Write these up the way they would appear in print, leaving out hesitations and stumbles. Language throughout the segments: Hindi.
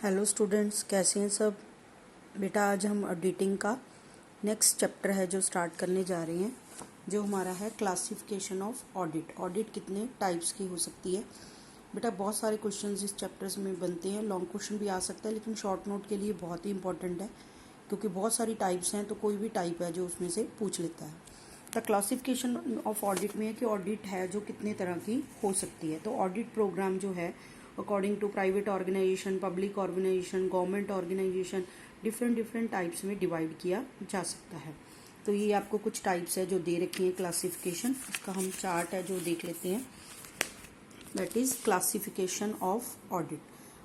हेलो स्टूडेंट्स, कैसे हैं सब। बेटा आज हम ऑडिटिंग का नेक्स्ट चैप्टर है जो स्टार्ट करने जा रहे हैं, जो हमारा है क्लासिफिकेशन ऑफ ऑडिट। ऑडिट कितने टाइप्स की हो सकती है। बेटा बहुत सारे क्वेश्चंस इस चैप्टर्स में बनते हैं, लॉन्ग क्वेश्चन भी आ सकता है, लेकिन शॉर्ट नोट के लिए बहुत ही इंपॉर्टेंट है क्योंकि बहुत सारी टाइप्स हैं, तो कोई भी टाइप है जो उसमें से पूछ लेता है। तो क्लासिफिकेशन ऑफ ऑडिट में है कि ऑडिट है जो कितने तरह की हो सकती है। तो ऑडिट प्रोग्राम जो है according to private organisation, public organisation, government organisation, different types में डिवाइड किया जा सकता है। तो ये आपको कुछ टाइप्स है जो दे रखी हैं क्लासिफिकेशन। इसका हम चार्ट है जो देख लेते हैं, that is classification of audit.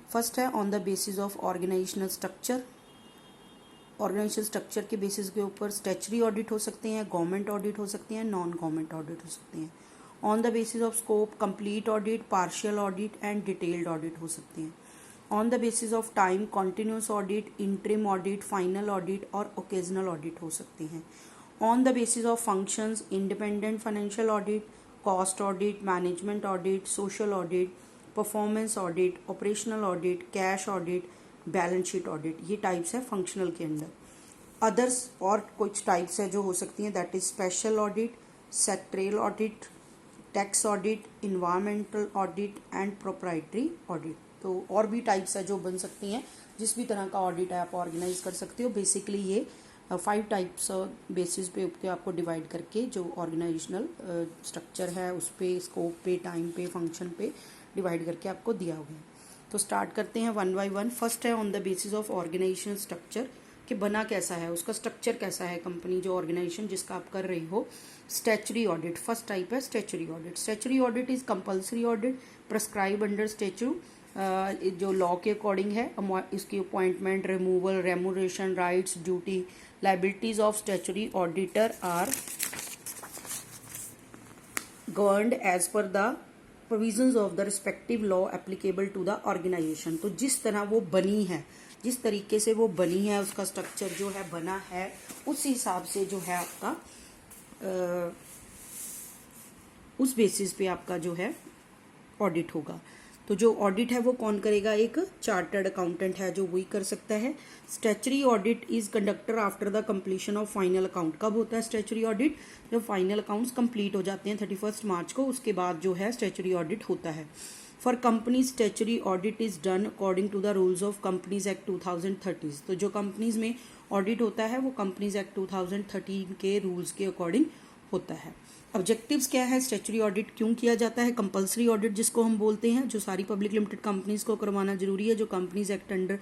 First है on the basis of organisational structure. Organisational structure के बेसिस के ऊपर स्टैचुटरी ऑडिट हो सकते हैं, गवर्नमेंट ऑडिट हो सकते हैं, नॉन गवर्नमेंट ऑडिट हो सकते हैं। On the basis of scope complete audit, partial audit and detailed audit हो सकते हैं। On the basis of time continuous audit, interim audit, final audit और ओकेजनल ऑडिट हो सकते हैं। On the basis of functions independent financial audit, cost audit, management audit, social audit, performance audit, operational audit, cash audit, balance sheet audit, ये टाइप्स है फंक्शनल के अंदर। अदर्स और कुछ टाइप्स है जो हो सकती हैं, that is special audit, sectoral audit, tax audit, environmental audit and proprietary audit. तो और भी टाइप्स है जो बन सकती हैं, जिस भी तरह का ऑडिट है आप ऑर्गेनाइज कर सकते हो। बेसिकली ये 5 टाइप्स बेसिस पे आपको डिवाइड करके जो ऑर्गेनाइजेशनल स्ट्रक्चर है उस पे, स्कोप पे, टाइम पे, फंक्शन पे डिवाइड करके आपको दिया हुआ है। तो स्टार्ट करते हैं वन बाय वन। फर्स्ट है on the basis of organisation structure, कि बना कैसा है, उसका स्ट्रक्चर कैसा है कंपनी, जो ऑर्गेनाइजेशन जिसका आप कर रही हो। स्टैचुटरी ऑडिट फर्स्ट टाइप है statutory audit. Statutory audit is compulsory audit prescribe under statute, जो लॉ के अकॉर्डिंग है। इसकी appointment, removal, remuneration, rights, duty, liabilities of statutory auditor are governed as per the provisions of the respective law applicable to the organisation. तो जिस तरह वो बनी है, जिस तरीके से वो बनी है, उसका स्ट्रक्चर जो है बना है, उस हिसाब से जो है आपका उस बेसिस पे आपका जो है ऑडिट होगा। तो जो ऑडिट है वो कौन करेगा, एक चार्टर्ड अकाउंटेंट है जो वही कर सकता है। Statutory audit is conductor after the completion of final account. कब होता है स्टैचुटरी ऑडिट, जब फाइनल अकाउंट्स कंप्लीट हो जाते हैं 31 मार्च को, उसके बाद जो है स्टैचुटरी ऑडिट होता है। For company statutory audit is done according to the rules of companies act 2013। तो जो कंपनीज में ऑडिट होता है वो कंपनीज एक्ट 2013 के रूल्स के अकॉर्डिंग होता है। ऑब्जेक्टिव्स क्या है, स्टैचुटरी ऑडिट क्यों किया जाता है, कंपल्सरी ऑडिट जिसको हम बोलते हैं, जो सारी पब्लिक लिमिटेड कंपनीज को करवाना जरूरी है, जो कंपनीज एक्ट अंडर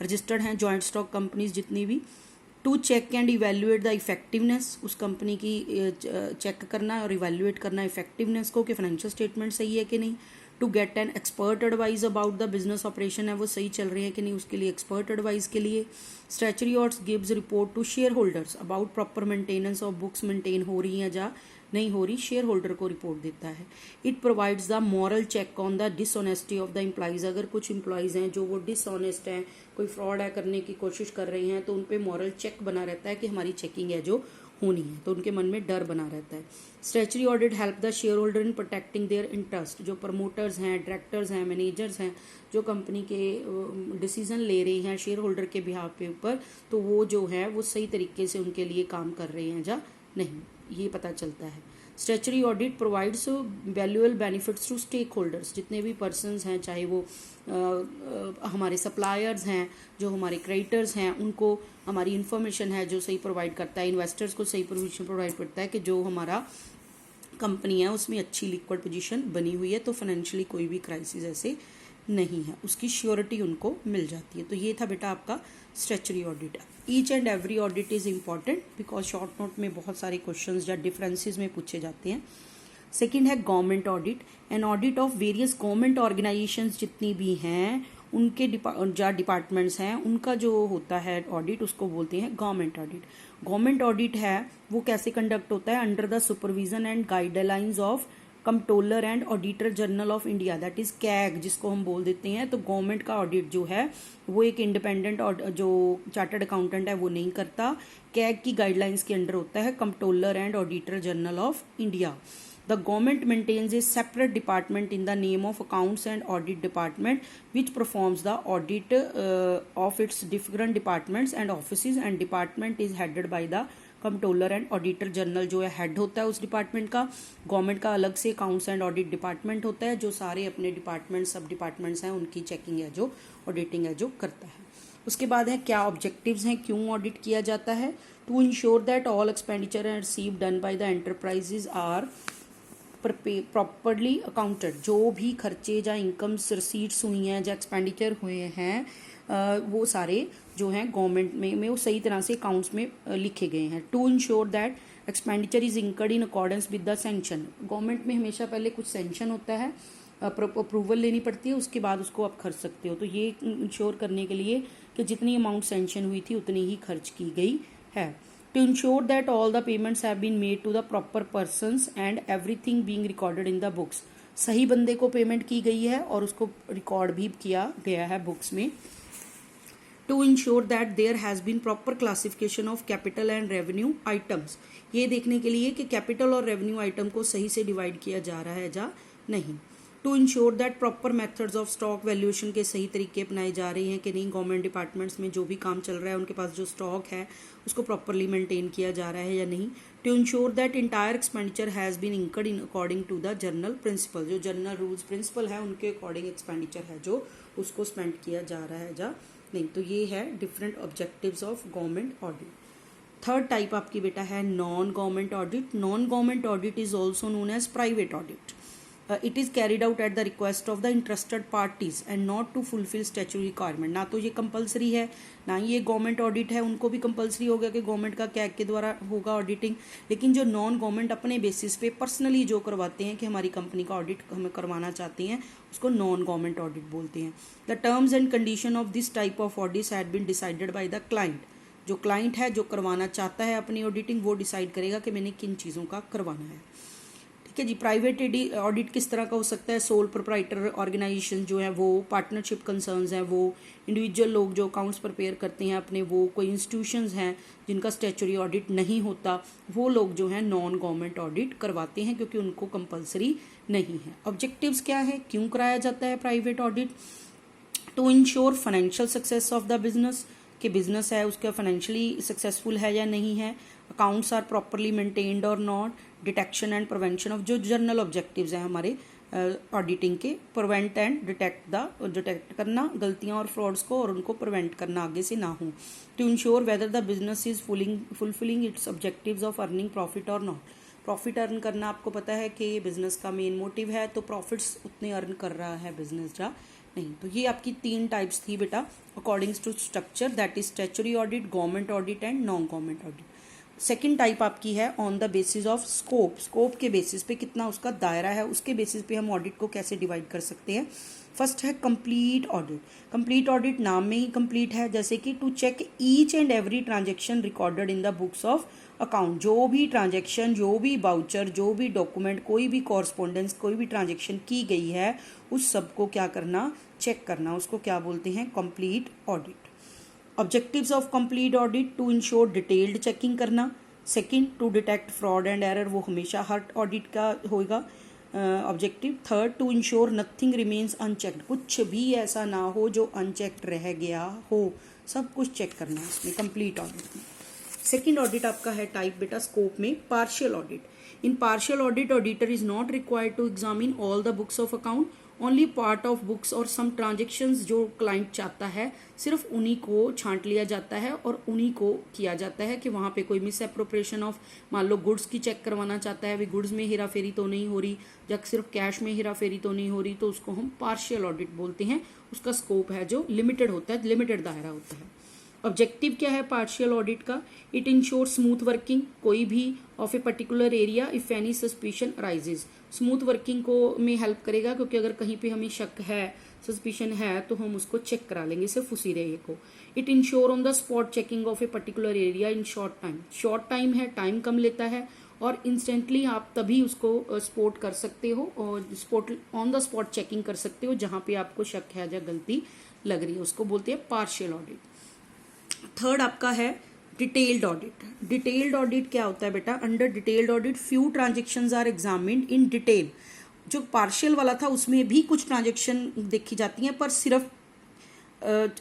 रजिस्टर्ड हैं, जॉइंट स्टॉक कंपनीज जितनी भी। To check and evaluate the effectiveness, उस कंपनी की चेक करना और इवेल्युएट करना इफेक्टिवनेस को, कि फाइनेंशियल स्टेटमेंट सही है कि नहीं। To get an expert advice about the business operation, है वो सही चल रही है कि नहीं, उसके लिए एक्सपर्ट एडवाइस के लिए। Statutory audit gives report to shareholders about proper maintenance of books, maintain हो रही हैं या नहीं हो रही, शेयर होल्डर को रिपोर्ट देता है। It provides the moral check on the dishonesty of the employees. अगर कुछ एम्प्लॉइज हैं जो वो डिसऑनेस्ट हैं, कोई फ्रॉड है करने की कोशिश कर रहे हैं, तो उन पे मॉरल चेक बना रहता है कि हमारी चेकिंग है जो होनी है, तो उनके मन में डर बना रहता है। Statutory audit help the share holder in protecting their interest. जो प्रमोटर्स हैं, डायरेक्टर्स हैं, मैनेजर्स हैं, जो कंपनी के डिसीजन ले रहे हैं शेयर होल्डर के बिहाफ पे ऊपर, तो वो जो है वो सही तरीके से उनके लिए काम कर रहे हैं या नहीं, ये पता चलता है। Statutory audit provides valuable benefits to stakeholders. जितने भी पर्सनस हैं, चाहे वो हमारे सप्लायर्स हैं, जो हमारे क्रेडिटर्स हैं, उनको हमारी इन्फॉर्मेशन है जो सही प्रोवाइड करता है। इन्वेस्टर्स को सही पोजीशन प्रोवाइड करता है कि जो हमारा कंपनी है उसमें अच्छी लिक्विड पोजीशन बनी हुई है, तो फाइनेंशियली कोई भी क्राइसिस ऐसे नहीं है, उसकी श्योरिटी उनको मिल जाती है। तो ये था बेटा आपका statutory audit. Each and every audit is important because short note में बहुत सारे क्वेश्चंस या डिफरेंसेस में पूछे जाते हैं। सेकंड है government audit, an audit of various government organisations जितनी भी हैं, उनके जो डिपार्टमेंट्स हैं, उनका जो होता है ऑडिट, उसको बोलते हैं गवर्नमेंट ऑडिट। गवर्नमेंट ऑडिट है वो कैसे कंडक्ट होता है, under the supervision and guidelines of controller and auditor general of India, that is CAG जिसको हम बोल देते हैं। तो गवर्नमेंट का ऑडिट जो है वो एक इंडिपेंडेंट जो चार्टर्ड अकाउंटेंट है वो नहीं करता, कैग की गाइडलाइंस के अंडर होता है, controller and auditor general of India. The government maintains a separate department in the name of Accounts and Audit Department, which performs the audit of its different departments and offices, and department is headed by the controller and auditor general जो है हेड होता है उस डिपार्टमेंट का। गवर्नमेंट का अलग से अकाउंट्स एंड ऑडिट डिपार्टमेंट होता है जो सारे अपने डिपार्टमेंट सब डिपार्टमेंट्स हैं उनकी चेकिंग है जो ऑडिटिंग है जो करता है। उसके बाद है क्या ऑब्जेक्टिव्स हैं, क्यों ऑडिट किया जाता है। To ensure that all expenditure and receive done by the enterprises are properly accounted. जो भी खर्चे या इनकम्स रिसीट्स हुई हैं या एक्सपेंडिचर हुए हैं वो सारे जो हैं गवर्नमेंट में वो सही तरह से अकाउंट्स में लिखे गए हैं। To ensure that expenditure is incurred in accordance with the sanction. Government में हमेशा पहले कुछ सैंक्शन होता है, अप्रूवल लेनी पड़ती है, उसके बाद उसको आप खर्च सकते हो। तो ये इंश्योर करने के लिए कि जितनी अमाउंट सैंक्शन हुई थी उतनी ही खर्च की गई है। To ensure that all the payments have been made to the proper persons and everything being recorded in the books. सही बंदे को पेमेंट की गई है और उसको रिकॉर्ड भी किया गया है बुक्स में। To ensure that there has been proper classification of capital and revenue items. ये देखने के लिए कि कैपिटल और रेवेन्यू आइटम को सही से डिवाइड किया जा रहा है या नहीं। To ensure that proper methods of stock valuation के सही तरीके अपनाए जा रहे हैं कि नहीं। गवर्नमेंट डिपार्टमेंट्स में जो भी काम चल रहा है उनके पास जो स्टॉक है उसको प्रॉपरली मेंटेन किया जा रहा है या नहीं। To ensure that entire expenditure has been incurred in according to the general principle. जो जनरल रूल्स प्रिंसिपल है उनके अकॉर्डिंग एक्सपेंडिचर है जो उसको स्पेंड किया जा रहा है या नहीं। तो ये है different objectives of government audit. Third type आपकी बेटा है non government audit. Non government audit is also known as private audit. It is carried out at the request of the interested parties and not to fulfil statutory requirement. ना तो ये कंपलसरी है ना ही ये गवर्नमेंट ऑडिट है, उनको भी कंपलसरी हो गया कि गवर्नमेंट का कैग के द्वारा होगा ऑडिटिंग। लेकिन जो नॉन गवर्नमेंट अपने बेसिस पे पर्सनली जो करवाते हैं कि हमारी कंपनी का ऑडिट हमें करवाना चाहते हैं उसको नॉन गवर्नमेंट ऑडिट बोलते हैं। The terms and condition of this type of audits had been decided by the client. जो क्लाइंट है जो करवाना चाहता है अपनी ऑडिटिंग वो डिसाइड करेगा कि मैंने किन चीज़ों का करवाना है। ठीक है जी। प्राइवेट ऑडिट किस तरह का हो सकता है। सोल प्रोप्राइटर ऑर्गेनाइजेशन जो है वो, पार्टनरशिप कंसर्न्स हैं वो, इंडिविजुअल लोग जो अकाउंट्स प्रिपेयर करते हैं अपने वो, कोई इंस्टीट्यूशंस हैं जिनका स्टैट्यूटरी ऑडिट नहीं होता वो लोग जो हैं नॉन गवर्नमेंट ऑडिट करवाते हैं क्योंकि उनको कंपलसरी नहीं है। ऑब्जेक्टिव्स क्या है, क्यों कराया जाता है private audit. To ensure financial success of the business, कि बिजनेस है उसका फाइनेंशियली सक्सेसफुल है या नहीं है। अकाउंट्स आर प्रॉपरली मेंटेन्ड और not. Detection and prevention of, जो जनरल ऑब्जेक्टिव्स हैं हमारे ऑडिटिंग के, प्रिवेंट एंड डिटेक्ट करना गलतियां और फ्रॉड्स को और उनको प्रिवेंट करना आगे से ना हो। To ensure whether the business is fulfilling its objectives of earning profit और नॉट। प्रॉफिट अर्न करना आपको पता है कि ये बिजनेस का मेन मोटिव है, तो प्रॉफिट्स उतने अर्न कर रहा है बिजनेस या नहीं। तो ये आपकी 3 टाइप्स थी बेटा accordings to structure, that is statutory audit, government audit and non government audit. Second type आपकी है on the basis of scope. Scope के बेसिस पे कितना उसका दायरा है उसके बेसिस पे हम ऑडिट को कैसे डिवाइड कर सकते हैं। फर्स्ट है कंप्लीट ऑडिट। कंप्लीट ऑडिट नाम में ही कंप्लीट है, जैसे कि to check each and every transaction recorded in the books of account. जो भी ट्रांजेक्शन, जो भी बाउचर, जो भी डॉक्यूमेंट, कोई भी कॉरस्पॉन्डेंस, कोई भी ट्रांजेक्शन की गई है उस सब को क्या करना, चेक करना, उसको क्या बोलते हैं, complete audit. Objectives of complete audit, to ensure detailed checking करना। Second, to detect fraud and error, वो हमेशा हर ऑडिट का होगा objective. Third, to ensure nothing remains unchecked, कुछ भी ऐसा ना हो जो अनचेक्ड रह गया हो, सब कुछ चेक करना है इसमें कंप्लीट ऑडिट में। सेकेंड ऑडिट आपका है टाइप बेटा स्कोप में partial audit. In partial audit auditor is not required to examine all the books of account, only part of books और सम ट्रांजेक्शन्स जो क्लाइंट चाहता है सिर्फ उन्हीं को छांट लिया जाता है और उन्हीं को किया जाता है कि वहाँ पे कोई मिस एप्रोप्रिएशन ऑफ, मान लो गुड्स की चेक करवाना चाहता है, वे गुड्स में हेरा फेरी तो नहीं हो रही या सिर्फ कैश में हेरा फेरी तो नहीं हो रही, तो उसको हम पार्शियल ऑडिट बोलते हैं। उसका स्कोप है जो लिमिटेड होता है, लिमिटेड दायरा होता है। ऑब्जेक्टिव क्या है पार्शियल ऑडिट का, इट इंश्योर स्मूथ वर्किंग कोई भी of a particular area if any suspicion arises. Smooth working को में हेल्प करेगा क्योंकि अगर कहीं पे हमें शक है, सस्पिशन है तो हम उसको चेक करा लेंगे सिर्फ उसी एरिया को। It ensure on the spot checking of a particular area in short time. Short time है, टाइम कम लेता है और इंस्टेंटली आप तभी उसको स्पॉट कर सकते हो और spot on the spot checking कर सकते हो जहाँ पे आपको शक है या गलती लग रही है, उसको बोलते हैं पार्शियल ऑडिट। थर्ड आपका है डिटेल्ड ऑडिट। डिटेल्ड ऑडिट क्या होता है बेटा? Under detailed audit few transactions are examined in detail. जो पार्शियल वाला था उसमें भी कुछ ट्रांजेक्शन देखी जाती हैं, पर सिर्फ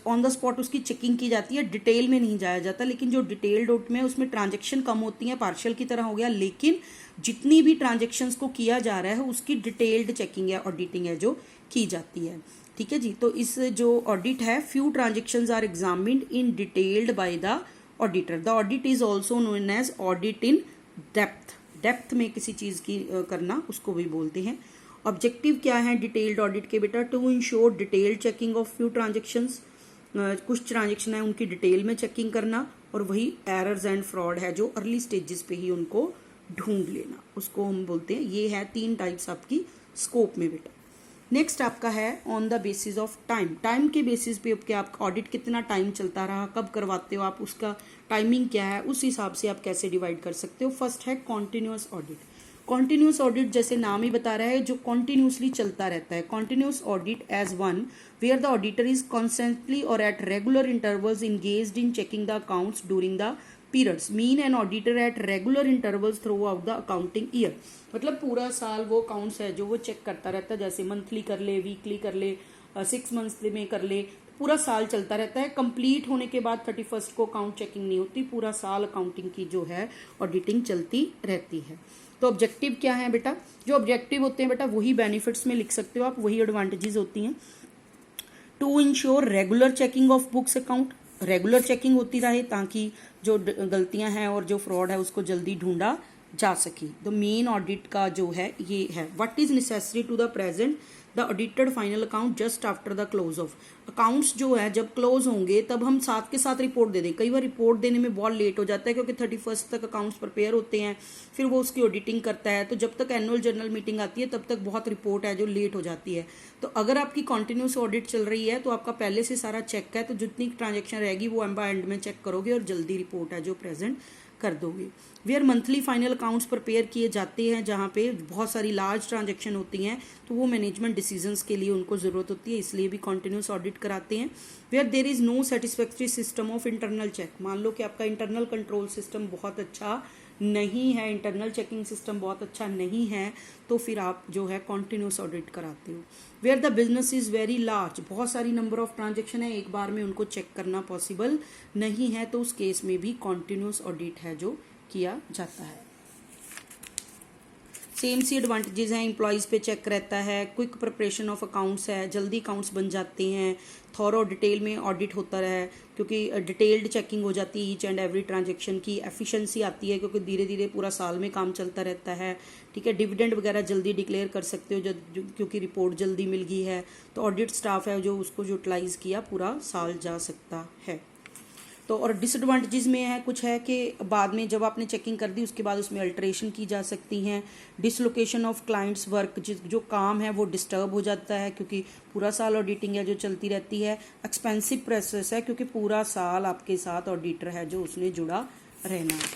ऑन द स्पॉट उसकी चेकिंग की जाती है, डिटेल में नहीं जाया जाता। लेकिन जो डिटेल्ड ऑडिट में उसमें ट्रांजेक्शन कम होती हैं, पार्शियल की तरह हो गया, लेकिन जितनी भी ट्रांजेक्शन्स को किया जा रहा है उसकी डिटेल्ड चेकिंग या ऑडिटिंग है जो की जाती है। ठीक है जी। तो इस जो ऑडिट है, few transactions are examined in detailed by the auditor. The audit is also known as audit in depth. Depth में किसी चीज़ की करना उसको भी बोलते हैं। ऑब्जेक्टिव क्या है डिटेल्ड ऑडिट के बेटा? To ensure detailed checking of few transactions. कुछ ट्रांजेक्शन है उनकी डिटेल में चेकिंग करना, और वही एरर्स एंड फ्रॉड है जो अर्ली स्टेजेस पे ही उनको ढूंढ लेना, उसको हम बोलते हैं। ये है 3 टाइप्स आपकी स्कोप में बेटा। नेक्स्ट आपका है on the basis of time. Time के बेसिस पे आपके आपका ऑडिट कितना टाइम चलता रहा, कब करवाते हो आप, उसका टाइमिंग क्या है, उस हिसाब से आप कैसे डिवाइड कर सकते हो। फर्स्ट है कॉन्टिन्यूस ऑडिट। कॉन्टिन्यूस ऑडिट जैसे नाम ही बता रहा है, जो कॉन्टिन्यूसली चलता रहता है। Continuous audit as one where the auditor is constantly और at regular intervals engaged in checking the accounts during the periods. Mean an auditor at regular intervals throughout the accounting year. मतलब पूरा साल वो अकाउंट्स है जो वो चेक करता रहता है, जैसे मंथली कर ले, वीकली कर ले, 6 मंथ्स में कर ले, पूरा साल चलता रहता है। कंप्लीट होने के बाद 31 को अकाउंट चेकिंग नहीं होती, पूरा साल अकाउंटिंग की जो है ऑडिटिंग चलती रहती है। तो ऑब्जेक्टिव क्या है बेटा? जो ऑब्जेक्टिव होते हैं बेटा वही बेनिफिट्स में लिख सकते हो आप, वही एडवांटेजेस होती हैं। To ensure regular checking of books account. Regular checking होती रहे ताकि जो गलतियां हैं और जो फ्रॉड है उसको जल्दी ढूंढा जा सके। द मेन ऑडिट का जो है ये है। What is necessary to the present the audited final account just after the close of. Accounts जो है जब क्लोज होंगे तब हम साथ के साथ रिपोर्ट दे दें। कई बार रिपोर्ट देने में बहुत लेट हो जाता है क्योंकि 31 तक अकाउंट्स प्रिपेयर होते हैं, फिर वो उसकी ऑडिटिंग करता है, तो जब तक एनुअल जनरल मीटिंग आती है तब तक बहुत रिपोर्ट है जो लेट हो जाती है। तो अगर आपकी कॉन्टिन्यूस ऑडिट चल रही है तो आपका पहले से सारा चेक है, तो जितनी ट्रांजेक्शन रहेगी वो एंड में चेक करोगे और जल्दी रिपोर्ट है जो प्रेजेंट कर दोगे। Where monthly final accounts prepare किए जाते हैं, जहाँ पे बहुत सारी लार्ज ट्रांजैक्शन होती हैं, तो वो मैनेजमेंट डिसीजंस के लिए उनको ज़रूरत होती है, इसलिए भी कॉन्टिन्यूस ऑडिट कराते हैं। Where there is no satisfactory system of internal check. मान लो कि आपका इंटरनल कंट्रोल सिस्टम बहुत अच्छा नहीं है, इंटरनल चेकिंग सिस्टम बहुत अच्छा नहीं है, तो फिर आप जो है कॉन्टिन्यूस ऑडिट कराते हो। Where the business is very large, बहुत सारी नंबर ऑफ ट्रांजेक्शन है, एक बार में उनको चेक करना पॉसिबल नहीं है, तो उस केस में भी कॉन्टिन्यूस ऑडिट है जो किया जाता है। सेम सी एडवांटेजेस हैं, एम्प्लॉयज़ पे चेक रहता है, क्विक प्रिपरेशन ऑफ अकाउंट्स है, जल्दी अकाउंट्स बन जाते हैं, थॉरो डिटेल में ऑडिट होता है क्योंकि डिटेल्ड चेकिंग हो जाती है ईच एंड एवरी ट्रांजेक्शन की, एफिशिएंसी आती है क्योंकि धीरे धीरे पूरा साल में काम चलता रहता है। ठीक है, डिविडेंड वगैरह जल्दी डिक्लेयर कर सकते हो क्योंकि रिपोर्ट जल्दी मिल गई है, तो ऑडिट स्टाफ है जो उसको यूटिलाइज किया पूरा साल जा सकता है। तो और डिसएडवांटेजेस में है कुछ है कि बाद में जब आपने चेकिंग कर दी उसके बाद उसमें अल्टरेशन की जा सकती हैं। डिसलोकेशन ऑफ क्लाइंट्स वर्क, जो काम है वो डिस्टर्ब हो जाता है क्योंकि पूरा साल ऑडिटिंग है जो चलती रहती है। एक्सपेंसिव प्रोसेस है क्योंकि पूरा साल आपके साथ ऑडिटर है जो उसने जुड़ा रहना है।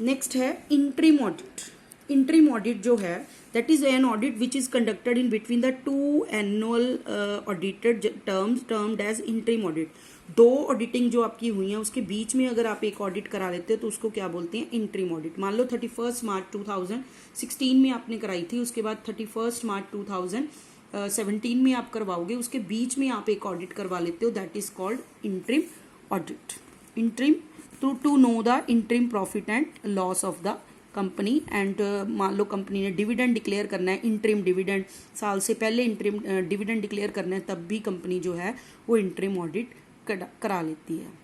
नेक्स्ट है इंटरिम ऑडिट। इंटरिम ऑडिट जो है that is an audit which is conducted in between the two annual audited terms termed as interim audit। दो ऑडिटिंग जो आपकी हुई है उसके बीच में अगर आप एक ऑडिट करा लेते हो तो उसको क्या बोलते हैं? Interim audit. मान लो 31 मार्च 2016 में आपने कराई थी, उसके बाद 31 मार्च 2017 में आप करवाओगे, उसके बीच में आप एक ऑडिट करवा लेते हो, that is called interim audit. Interim to know the interim profit and loss of the company and मान लो कंपनी ने डिविडेंड डिक्लेयर करना है, इंटरिम डिविडेंड साल से पहले इंटरिम डिविडेंड डिक्लेयर करना है, तब भी कंपनी जो है वो इंटरिम ऑडिट करा लेती है।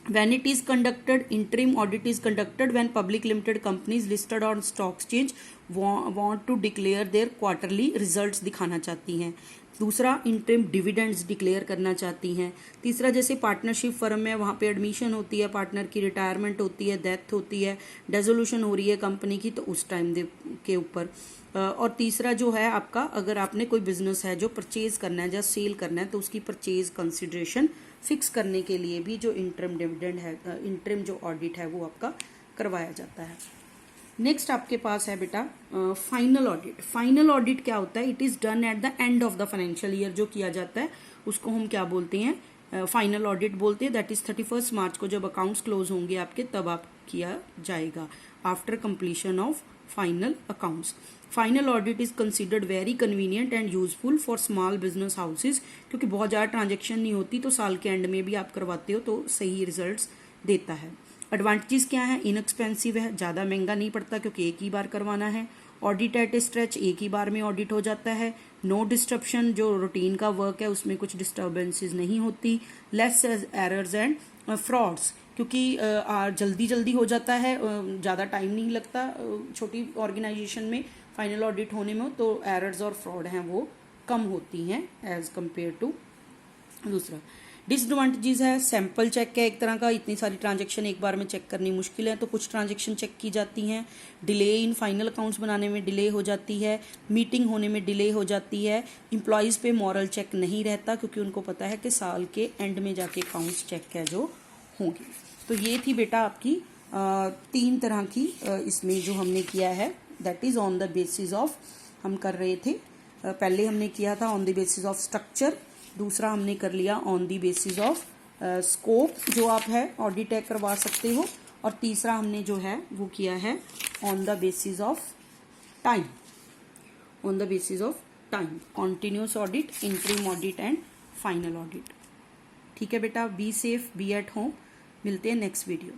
When it is conducted, interim audit is conducted when public limited companies listed on stock exchange want to declare their quarterly results दिखाना चाहती हैं। दूसरा, इंटरिम डिविडेंड्स डिक्लेयर करना चाहती हैं। तीसरा, जैसे पार्टनरशिप फर्म है वहाँ पे एडमिशन होती है, पार्टनर की रिटायरमेंट होती है, डेथ होती है, डेजोल्यूशन हो रही है कंपनी की, तो उस टाइम के ऊपर। और तीसरा जो है आपका, अगर आपने कोई बिजनेस है जो परचेज करना है या सेल करना है तो उसकी परचेज कंसिडरेशन फिक्स करने के लिए भी जो इंटरिम डिविडेंड है, इंटरिम जो ऑडिट है वो आपका करवाया जाता है। नेक्स्ट आपके पास है बेटा फाइनल ऑडिट। फाइनल ऑडिट क्या होता है? It is done at the end of the financial year, जो किया जाता है उसको हम क्या बोलते हैं? फाइनल ऑडिट बोलते हैं, दैट इज 31 मार्च को जब अकाउंट्स क्लोज होंगे आपके तब आप किया जाएगा, after completion of final accounts. Final audit is considered very convenient and useful for small business houses, क्योंकि बहुत ज़्यादा ट्रांजेक्शन नहीं होती तो साल के एंड में भी आप करवाते हो तो सही रिजल्ट्स देता है। एडवांटेजेस क्या है? इनएक्सपेंसिव है, ज़्यादा महंगा नहीं पड़ता क्योंकि एक ही बार करवाना है। ऑडिट एट ए स्ट्रेच, एक ही बार में ऑडिट हो जाता है। नो डिस्ट्रप्शन, जो रूटीन का वर्क है उसमें कुछ डिस्टर्बेंसेस नहीं होती। लेस एरर्स एंड फ्रॉड्स, क्योंकि जल्दी जल्दी हो जाता है, ज़्यादा टाइम नहीं लगता छोटी ऑर्गेनाइजेशन में फाइनल ऑडिट होने में, तो एरर्स और फ्रॉड हैं वो कम होती हैं एज कंपेयर टू दूसरा। डिसएडवांटेजेस है, सैंपल चेक है एक तरह का, इतनी सारी ट्रांजेक्शन एक बार में चेक करनी मुश्किल है तो कुछ ट्रांजेक्शन चेक की जाती हैं। डिले इन फाइनल अकाउंट्स बनाने में डिले हो जाती है, मीटिंग होने में डिले हो जाती है। एम्प्लॉयज़ पे मॉरल चेक नहीं रहता क्योंकि उनको पता है कि साल के एंड में जाके अकाउंट्स चेक है जो होंगे। तो ये थी बेटा आपकी 3 तरह की इसमें जो हमने किया है, that is on the basis of, हम कर रहे थे पहले हमने किया था on the basis of structure, दूसरा हमने कर लिया on the basis of scope जो आप है ऑडिट टैग करवा सकते हो, और तीसरा हमने जो है वो किया है on the basis of time, on the basis of time, continuous audit, interim audit and final audit. ठीक है बेटा, be safe, be at home, मिलते हैं नेक्स्ट वीडियो।